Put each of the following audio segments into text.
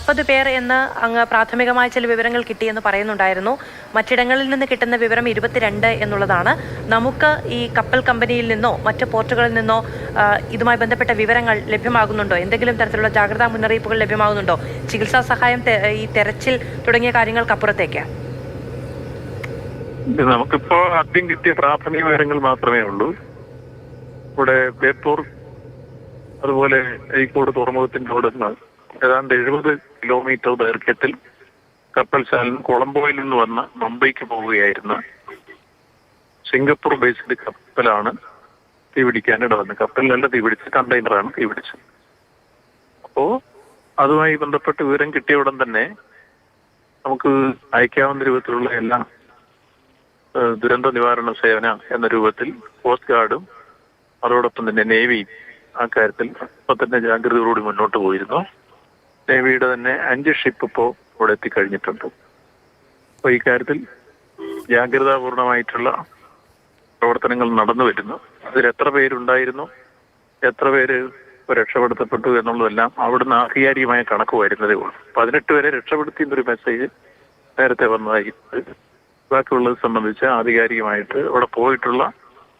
40 പേർ എന്ന് അങ്ങ് പ്രാഥമികമായ ചില വിവരങ്ങൾ കിട്ടിയെന്ന് പറയുന്നുണ്ടായിരുന്നു. മറ്റിടങ്ങളിൽ നിന്ന് കിട്ടുന്ന വിവരം 22 എന്നുള്ളതാണ്. നമുക്ക് ഈ കപ്പൽ കമ്പനിയിൽ നിന്നോ മറ്റ് പോർട്ടുകളിൽ നിന്നോ ഇതുമായി ബന്ധപ്പെട്ട വിവരങ്ങൾ ലഭ്യമാകുന്നുണ്ടോ? എന്തെങ്കിലും തരത്തിലുള്ള ജാഗ്രതാ മുന്നറിയിപ്പുകൾ ലഭ്യമാകുന്നുണ്ടോ? ചികിത്സാ സഹായം, ഈ തെരച്ചിൽ തുടങ്ങിയ കാര്യങ്ങൾക്കപ്പുറത്തേക്ക് നമുക്കിപ്പോ ആദ്യം കിട്ടിയ പ്രാഥമിക വിവരങ്ങൾ മാത്രമേ ഉള്ളൂ. ഇവിടെ ബേപ്പൂർ അതുപോലെ അഴീക്കോട് തുറമുഖത്തിന്റെ അവിടെ നിന്ന് ഏതാണ്ട് 70 കിലോമീറ്റർ ദൈർഘ്യത്തിൽ കപ്പൽ ചാലൻ കൊളംബോയിൽ നിന്ന് വന്ന് മുംബൈക്ക് പോവുകയായിരുന്ന സിംഗപ്പൂർ ബേസ്ഡ് കപ്പലാണ് തീപിടിക്കാനിട വന്നത്. കപ്പലിലല്ല തീപിടിച്ചത്, കണ്ടെയ്നറാണ് തീപിടിച്ചത്. അപ്പോ അതുമായി ബന്ധപ്പെട്ട് വിവരം കിട്ടിയ ഉടൻ തന്നെ നമുക്ക് അയക്കാവുന്ന രൂപത്തിലുള്ള എല്ലാ ദുരന്ത നിവാരണ സേവന എന്ന രൂപത്തിൽ കോസ്റ്റ് ഗാർഡും അതോടൊപ്പം തന്നെ നേവി ആ കാര്യത്തിൽ ഇപ്പൊ തന്നെ ജാഗ്രതയോടുകൂടി മുന്നോട്ട് പോയിരുന്നു. നേവിയുടെ തന്നെ 5 ഷിപ്പ് ഇപ്പോൾ ഇവിടെ എത്തിക്കഴിഞ്ഞിട്ടുണ്ട്. അപ്പൊ ഈ കാര്യത്തിൽ ജാഗ്രതാപൂർണമായിട്ടുള്ള പ്രവർത്തനങ്ങൾ നടന്നു വരുന്നു. അതിൽ എത്ര പേരുണ്ടായിരുന്നു, എത്ര പേര് രക്ഷപ്പെടുത്തപ്പെട്ടു എന്നുള്ളതെല്ലാം അവിടുന്ന് ആധികാരികമായ കണക്ക് വരുന്നതേ ഉള്ളൂ. 18 പേരെ രക്ഷപ്പെടുത്തി എന്നൊരു മെസ്സേജ് നേരത്തെ വന്നതായിട്ട്, ബാക്കിയുള്ളത് സംബന്ധിച്ച് ആധികാരികമായിട്ട് അവിടെ പോയിട്ടുള്ള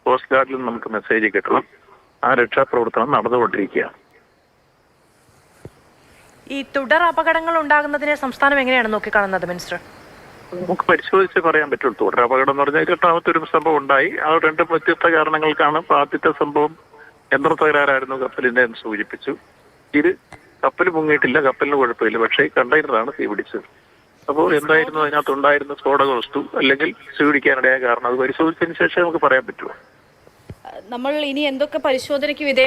കോസ്റ്റ് ഗാർഡിൽ നമുക്ക് മെസ്സേജ് കിട്ടണം. ആ രക്ഷാപ്രവർത്തനം നടന്നുകൊണ്ടിരിക്കുകയാണ്. ഈ തുടർ അപകടങ്ങൾ ഉണ്ടാകുന്നതിനെ സംസ്ഥാനം എങ്ങനെയാണ് നോക്കിക്കാണുന്നത് മിനിസ്റ്റർ? നമുക്ക് പരിശോധിച്ച് പറയാൻ പറ്റുള്ളൂ. തുടർ അപകടം എന്ന് പറഞ്ഞാൽ 8ാമത്തെ ഒരു സംഭവം ഉണ്ടായി. ആ 2 വ്യത്യസ്ത കാരണങ്ങൾക്കാണ്. ആദ്യത്തെ സംഭവം യന്ത്ര തകരാറായിരുന്നു കപ്പലിന്റെ എന്ന് സൂചിപ്പിച്ചു. ഇത് കപ്പൽ മുങ്ങിയിട്ടില്ല, കപ്പലിന് കുഴപ്പമില്ല, പക്ഷേ കണ്ടെയ്നറാണ് തീപിടിച്ചത്. അപ്പോൾ എന്തായിരുന്നു അതിനകത്തുണ്ടായിരുന്ന സ്ഫോടക വസ്തു അല്ലെങ്കിൽ തീപിടിക്കാനിടയായ കാരണം, അത് പരിശോധിച്ചതിന് ശേഷം നമുക്ക് പറയാൻ പറ്റുമോ? നമ്മൾ ഇനി എന്തൊക്കെ പരിശോധനയ്ക്ക്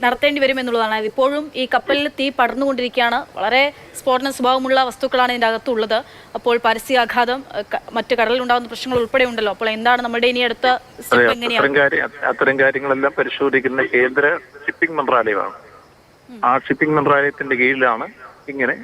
നടത്തേണ്ടി വരും എന്നുള്ളതാണ്. ഇപ്പോഴും ഈ കപ്പലിൽ തീ പടർന്നുകൊണ്ടിരിക്കുകയാണ്. വളരെ സ്ഫോടന സ്വഭാവമുള്ള വസ്തുക്കളാണ് ഇതിൻ്റെ അകത്തുള്ളത്. അപ്പോൾ പാരിസ്ഥിതികാഘാതം, മറ്റു കടലിലുണ്ടാകുന്ന പ്രശ്നങ്ങൾ ഉൾപ്പെടെ ഉണ്ടല്ലോ. അപ്പോൾ എന്താണ് നമ്മുടെ ഇനി അടുത്ത സ്റ്റെപ്പ്? എങ്ങനെയാണ് അത്തരം കാര്യങ്ങളെല്ലാം പരിശോധിക്കുന്ന കേന്ദ്ര ഷിപ്പിംഗ് മന്ത്രാലയമാണ്. ആ ഷിപ്പിംഗ് മന്ത്രാലയത്തിന്റെ കീഴിലാണ് ഇങ്ങനെ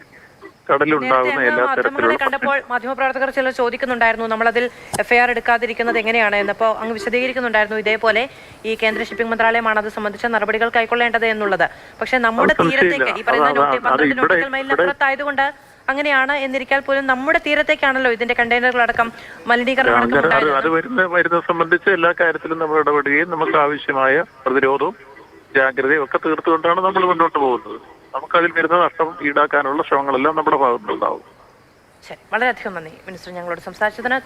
കടലുണ്ടാകുന്ന എല്ലാ തരത്തിലുള്ള. കണ്ടപ്പോൾ മാധ്യമപ്രവർത്തകർ ചിലർ ചോദിക്കുന്നുണ്ടായിരുന്നു നമ്മളതിൽ FIR എടുക്കാതിരിക്കുന്നത് എങ്ങനെയാണ് എന്ന്. അപ്പോൾ അങ്ങ് വിശദീകരിക്കുന്നുണ്ടായിരുന്നു ഇതേപോലെ ഈ കേന്ദ്ര ഷിപ്പിംഗ് മന്ത്രാലയമാണ് അത് സംബന്ധിച്ച നടപടികൾ കൈക്കൊള്ളേണ്ടത് എന്നുള്ളത്. പക്ഷെ നമ്മുടെ തീരത്തേക്ക് ഈ പറയുന്ന 12 നോട്ടിക്കൽ മൈലിനപ്പുറത്തായതുകൊണ്ട് അങ്ങനെയാണ് എന്നിരിക്കാൻ പോലും നമ്മുടെ തീരത്തേക്കാണല്ലോ ഇതിന്റെ കണ്ടെയ്നറുകളടക്കം മലിനീകരണം. അത് വരുന്ന സംബന്ധിച്ച് എല്ലാ കാര്യത്തിലും നമ്മൾ ഇടപെടുകയും നമുക്ക് ആവശ്യമായ പ്രതിരോധവും ജാഗ്രതയും ഒക്കെ തീർത്തുകൊണ്ടാണ് നമ്മൾ മുന്നോട്ട് പോകുന്നത്. നമുക്കതിൽ വരുന്ന നഷ്ടം ഈടാക്കാനുള്ള ശ്രമങ്ങളെല്ലാം നമ്മുടെ ഭാഗത്തുനിന്നുണ്ടാവും. ശരി, വളരെയധികം നന്ദി മിനിസ്റ്റർ ഞങ്ങളോട് സംസാരിച്ചതിന്.